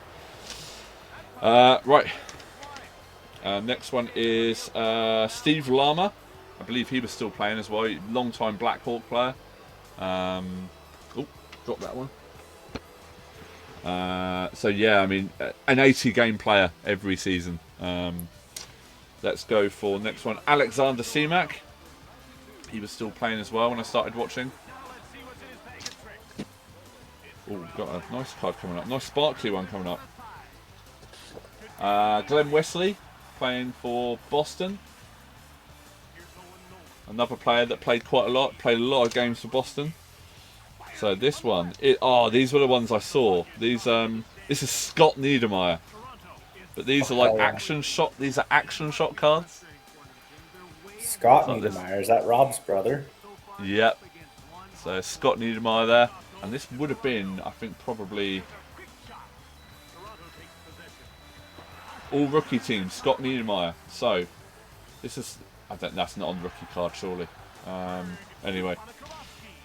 Right. Next one is Steve Lama. I believe he was still playing as well. Long-time Blackhawk player. Oh, dropped that one. So yeah, I mean, an 80-game player every season. Let's go for next one. Alexander Semak. He was still playing as well when I started watching. Oh, we've got a nice card coming up. Nice sparkly one coming up. Glenn Wesley playing for Boston. Another player that played quite a lot. Played a lot of games for Boston. So this one, these were the ones I saw. These, this is Scott Niedermayer, but these are like action shot. These are action shot cards. Scott Niedermayer, is that Rob's brother? Yep. So Scott Niedermayer there, and this would have been, I think, probably all rookie teams. Scott Niedermayer. So this is, I don't. That's not on the rookie card, surely. Anyway.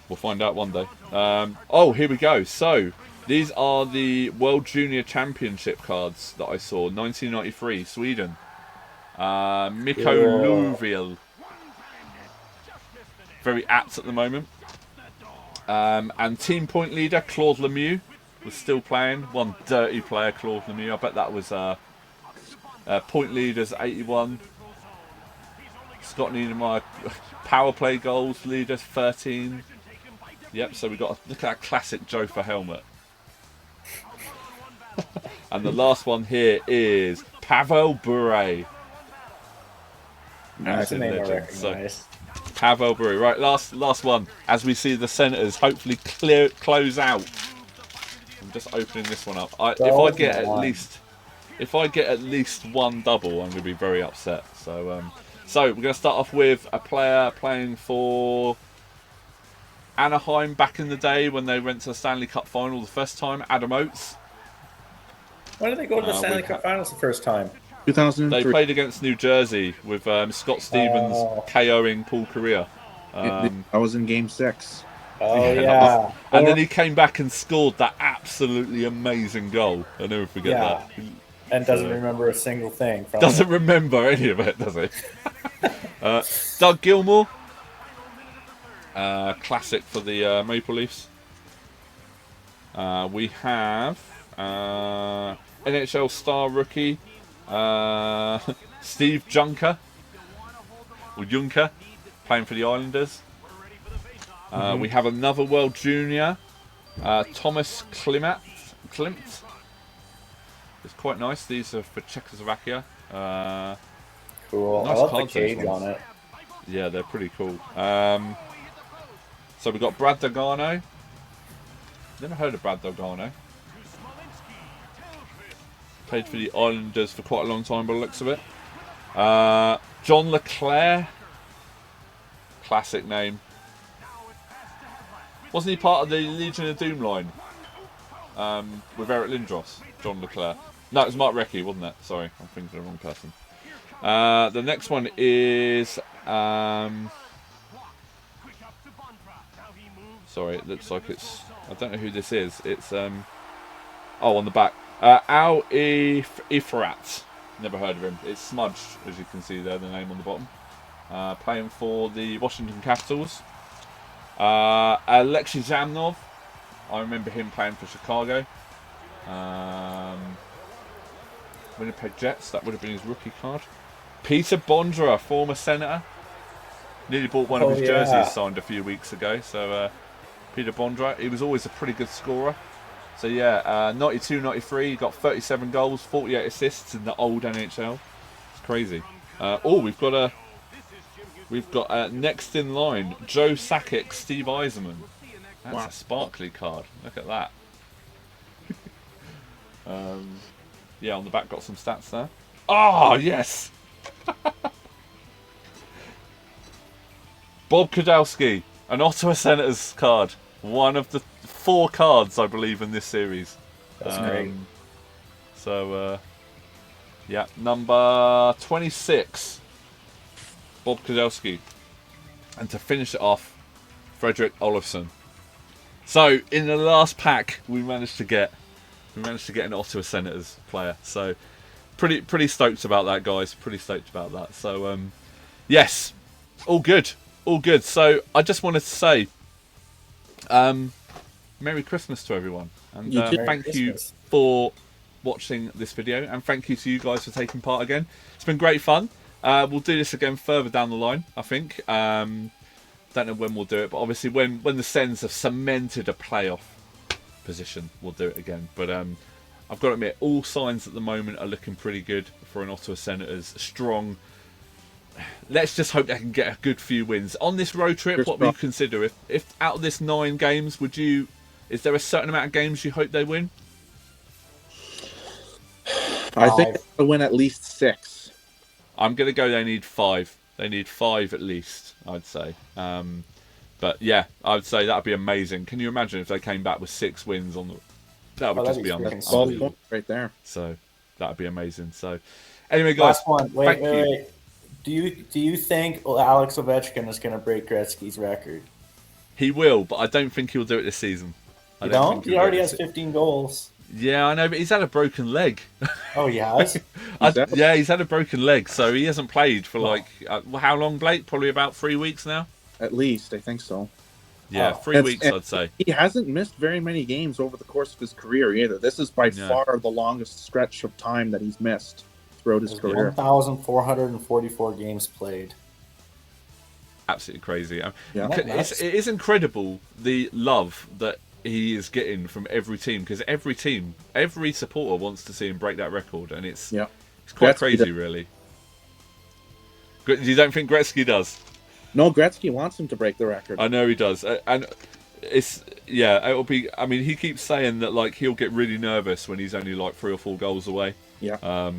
We'll find out one day. Oh, here we go. So, these are the World Junior Championship cards that I saw. 1993, Sweden. Mikko Louviel. Very apt at the moment. And team point leader, Claude Lemieux, was still playing. One dirty player, Claude Lemieux. I bet that was point leaders, 81. Scott Niedermayer, power play goals leaders, 13. Yep, so we've got look at that classic Jofa helmet. And the last one here is Pavel Bure. That's a name I recognize. Pavel Bure. Right, last one. As we see the Senators hopefully close out I'm just opening this one up. If I get at least one double, I'm going to be very upset. So we're going to start off with a player playing for Anaheim back in the day when they went to the Stanley Cup final the first time. Adam Oates. When did they go to the Stanley Cup Finals the first time? 2003. They played against New Jersey with Scott Stevens KOing Paul Correa. I was in Game 6. Oh, yeah. And then he came back and scored that absolutely amazing goal. I'll never forget that. And doesn't remember a single thing. Doesn't remember any of it, does he? Doug Gilmour. Classic for the Maple Leafs. We have NHL star rookie Steve Junker. Or Junker. Playing for the Islanders. We have another World Junior, Thomas Klimt. It's quite nice. These are for Czechoslovakia. Cool. Nice I love the cards, those cage ones. on it. Yeah, they're pretty cool. So we've got Brad Dogano. Never heard of Brad Dogano. Played for the Islanders for quite a long time by the looks of it. John Leclerc. Classic name. Wasn't he part of the Legion of Doom line? With Eric Lindros, John Leclerc. No, it was Mark Recchi, wasn't it? Sorry, I'm thinking of the wrong person. The next one is... sorry, it looks like it's... I don't know who this is. It's... on the back. Al Ifrat. Never heard of him. It's smudged, as you can see there, the name on the bottom. Playing for the Washington Capitals. Alexei Zamnov. I remember him playing for Chicago. Winnipeg Jets. That would have been his rookie card. Peter Bondra, former senator. Nearly bought one of his jerseys signed a few weeks ago. So Peter Bondra. He was always a pretty good scorer. So yeah, 92-93. He got 37 goals, 48 assists in the old NHL. It's crazy. We've got next in line, Joe Sakic, Steve Yzerman. That's a sparkly card. Look at that. Yeah, on the back got some stats there. Oh, yes! Bob Kudowski, an Ottawa Senators card. One of the 4 cards, I believe, in this series. That's great. So, yeah, number 26. Bob Kudowski. And to finish it off, Frederick Olofsson. So in the last pack, we managed to get an Ottawa Senators player. So pretty stoked about that, guys. Pretty stoked about that. So yes, all good. So I just wanted to say, Merry Christmas to everyone, and thank you for watching this video, and thank you to you guys for taking part again. It's been great fun. We'll do this again further down the line, I think. Don't know when we'll do it, but obviously when the Sens have cemented a playoff position, we'll do it again. But I've got to admit, all signs at the moment are looking pretty good for an Ottawa Senators. Strong. Let's just hope they can get a good few wins on this road trip. What we consider, if out of this 9 games, is there a certain amount of games you hope they win? I think they'll win at least 6. I'm going to go they need 5. They need 5 at least, I'd say. But yeah, I would say that would be amazing. Can you imagine if they came back with 6 wins on the... That would just be unbelievable. Right there. So that would be amazing. So anyway, guys, last one. Wait. Do you think Alex Ovechkin is going to break Gretzky's record? He will, but I don't think he'll do it this season. You don't? He already has 15 goals. Yeah, I know, but he's had a broken leg. Oh, he has? Yeah, he's had a broken leg, so he hasn't played for how long, Blake? Probably about 3 weeks now? At least, I think so. Yeah, 3 weeks, I'd say. He hasn't missed very many games over the course of his career either. This is by far the longest stretch of time that he's missed throughout his career. 1,444 games played. Absolutely crazy. Yeah. It is incredible the love that he is getting from every team, because every supporter wants to see him break that record, and it's quite crazy, really. You don't think Gretzky does? No, Gretzky wants him to break the record. I know he does, and it'll be. I mean, he keeps saying that like he'll get really nervous when he's only like 3 or 4 goals away. Yeah.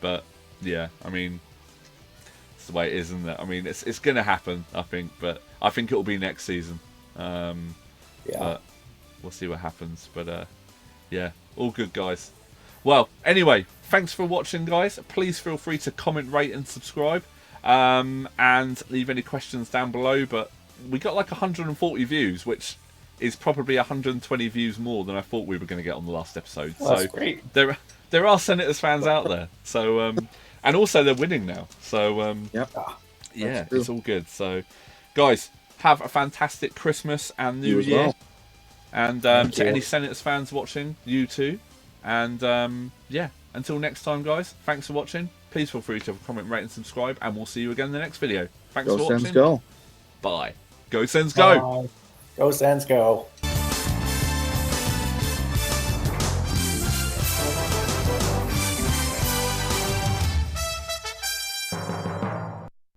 But yeah, I mean, it's the way it is, isn't it? I mean, it's gonna happen, I think, but I think it'll be next season. But we'll see what happens. But yeah, all good, guys. Well, anyway, thanks for watching, guys. Please feel free to comment, rate, and subscribe, and leave any questions down below. But we got like 140 views, which is probably 120 views more than I thought we were going to get on the last episode. Well, that's so great. There are Senators fans out there. So and also they're winning now. So Yep. yeah, true. it's all good. So guys, have a fantastic Christmas and New You as Year. well. And Thank to you. any Senators fans watching, you too. And yeah, until next time, guys, thanks for watching. Please feel free to comment, rate, and subscribe, and we'll see you again in the next video. Thanks Go for Sens watching. go. Bye. Go Sens, go! Go Sens, go.